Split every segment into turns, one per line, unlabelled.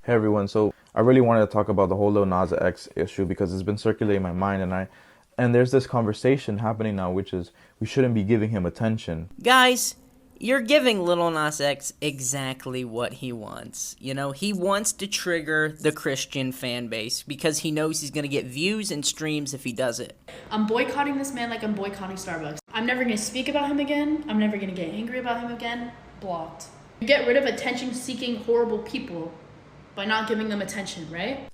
Hey everyone, so I really wanted to talk about the whole LilNasX issue because it's been circulating in my mind, and there's this conversation happening now, which is we shouldn't be giving him attention.
Guys, you're giving Lil Nas X exactly what he wants. You know, he wants to trigger the Christian fan base because he knows he's going to get views and streams if he does it.
I'm boycotting this man like I'm boycotting Starbucks. I'm never gonna speak about him again. I'm never gonna get angry about him again. Blocked. You get rid of attention seeking horrible people by not giving them attention, right?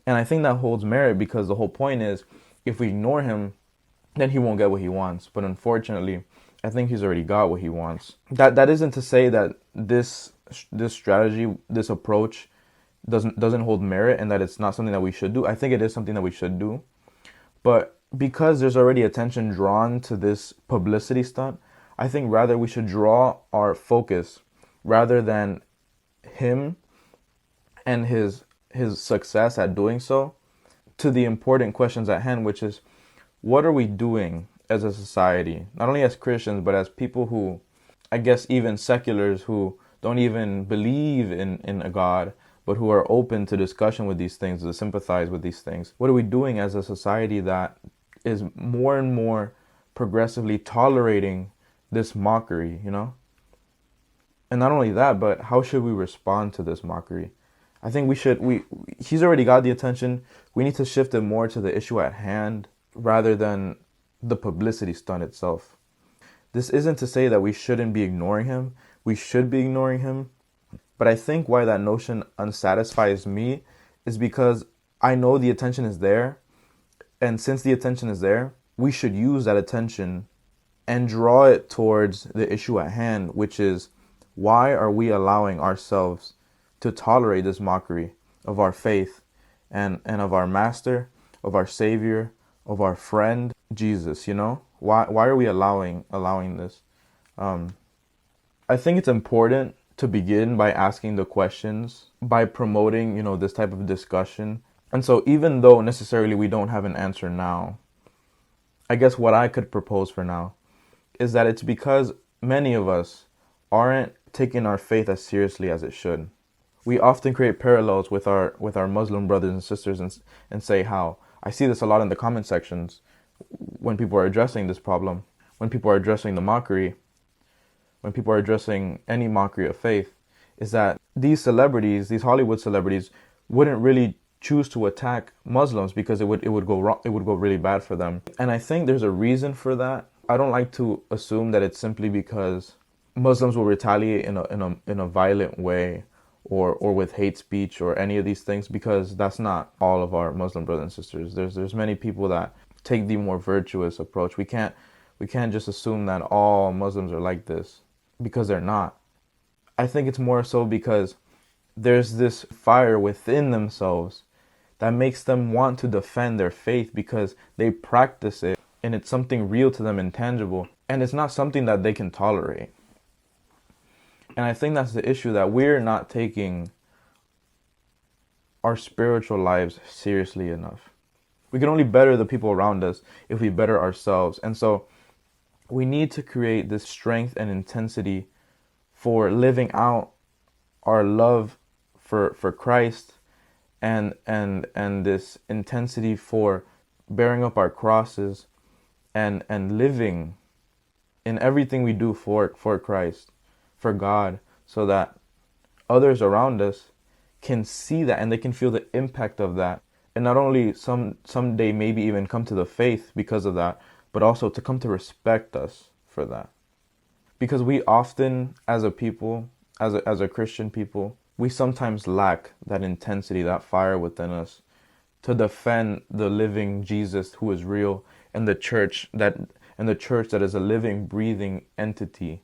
And I think that holds merit because the whole point is if we ignore him, then he won't get what he wants. But unfortunately, I think he's already got what he wants. That isn't to say that this strategy, this approach doesn't hold merit and that it's not something that we should do. I think it is something that we should do. But because there's already attention drawn to this publicity stunt, I think rather we should draw our focus rather than him and his success at doing so to the important questions at hand, which is what are we doing as a society, not only as Christians, but as people who, I guess, even seculars who don't even believe in a God, but who are open to discussion with these things, to sympathize with these things. What are we doing as a society that is more and more progressively tolerating this mockery, you know? And not only that, but how should we respond to this mockery? I think he's already got the attention. We need to shift it more to the issue at hand rather than the publicity stunt itself. This isn't to say that we shouldn't be ignoring him. We should be ignoring him. But I think why that notion unsatisfies me is because I know the attention is there. And since the attention is there, we should use that attention and draw it towards the issue at hand, which is why are we allowing ourselves to tolerate this mockery of our faith and of our master, of our savior, of our friend, Jesus, you know? Why are we allowing this? I think it's important to begin by asking the questions, by promoting, this type of discussion. And so even though necessarily we don't have an answer now, I guess what I could propose for now is that it's because many of us aren't taking our faith as seriously as it should. We often create parallels with our Muslim brothers and sisters and say how I see this a lot in the comment sections when people are addressing this problem, when people are addressing the mockery, when people are addressing any mockery of faith, is that these celebrities, these Hollywood celebrities, wouldn't really choose to attack Muslims because it would go wrong, it would go really bad for them. And I think there's a reason for that. I don't like to assume that it's simply because Muslims will retaliate in a violent way or with hate speech or any of these things, because that's not all of our Muslim brothers and sisters. There's many people that take the more virtuous approach. We can't just assume that all Muslims are like this, because they're not. I think it's more so because there's this fire within themselves that makes them want to defend their faith because they practice it and it's something real to them, intangible, and it's not something that they can tolerate. And I think that's the issue, that we're not taking our spiritual lives seriously enough. We can only better the people around us if we better ourselves. And so we need to create this strength and intensity for living out our love for Christ and this intensity for bearing up our crosses and living in everything we do for Christ, for God, so that others around us can see that and they can feel the impact of that. And not only someday maybe even come to the faith because of that, but also to come to respect us for that. Because we often, as a people, as a Christian people, we sometimes lack that intensity, that fire within us to defend the living Jesus who is real, and the church that is a living, breathing entity,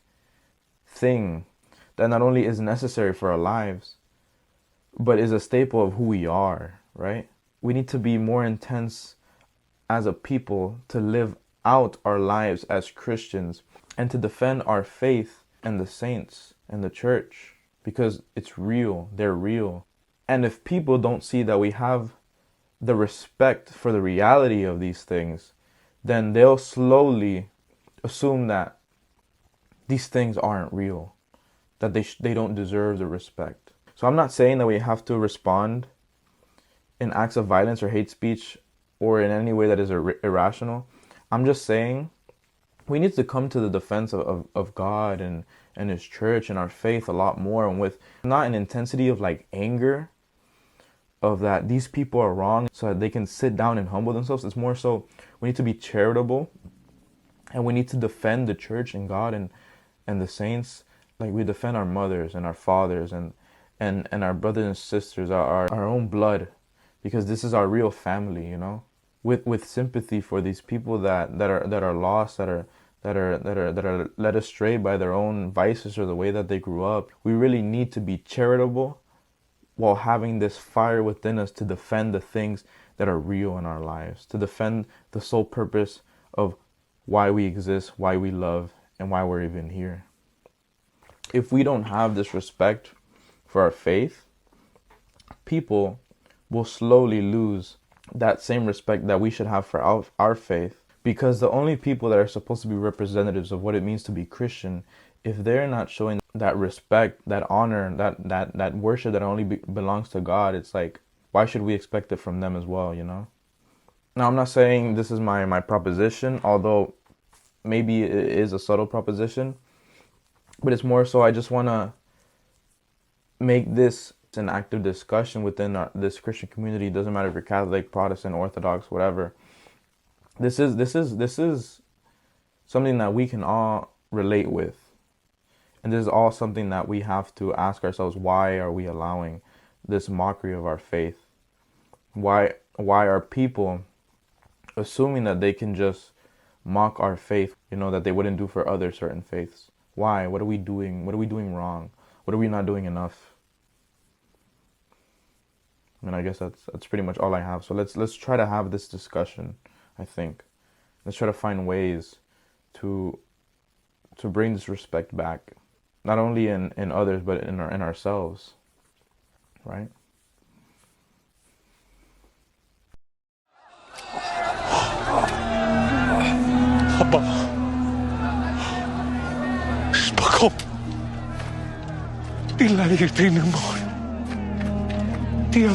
thing that not only is necessary for our lives, but is a staple of who we are, right? We need to be more intense as a people to live out our lives as Christians and to defend our faith and the saints and the church, because it's real, they're real. And if people don't see that we have the respect for the reality of these things, then they'll slowly assume that these things aren't real, that they don't deserve the respect. So I'm not saying that we have to respond in acts of violence or hate speech or in any way that is irrational. I'm just saying we need to come to the defense of God and His church and our faith a lot more, and with not an intensity of like anger of that these people are wrong so that they can sit down and humble themselves. It's more so we need to be charitable, and we need to defend the church and God and the saints like we defend our mothers and our fathers and our brothers and sisters, our own blood, because this is our real family, you know. With sympathy for these people that are lost, that are led astray by their own vices or the way that they grew up. We really need to be charitable while having this fire within us to defend the things that are real in our lives, to defend the sole purpose of why we exist, why we love, and why we're even here. If we don't have this respect for our faith, people will slowly lose that same respect that we should have for our faith, because the only people that are supposed to be representatives of what it means to be Christian, if they're not showing that respect, that honor, that worship that only belongs to God, it's like, why should we expect it from them as well, you know? Now, I'm not saying this is my proposition, although maybe it is a subtle proposition, but it's more so I just want to make this an active discussion within this Christian community. It doesn't matter if you're Catholic, Protestant, Orthodox, whatever. This is something that we can all relate with. And this is all something that we have to ask ourselves, why are we allowing this mockery of our faith? Why are people assuming that they can just mock our faith, you know, that they wouldn't do for other certain faiths? Why? What are we doing? What are we doing wrong? What are we not doing enough? I mean, I guess that's pretty much all I have. So let's try to have this discussion, I think. Let's try to find ways to bring this respect back, not only in others, but in ourselves, right?
아빠, spakop. Di lagi tingin mo. Di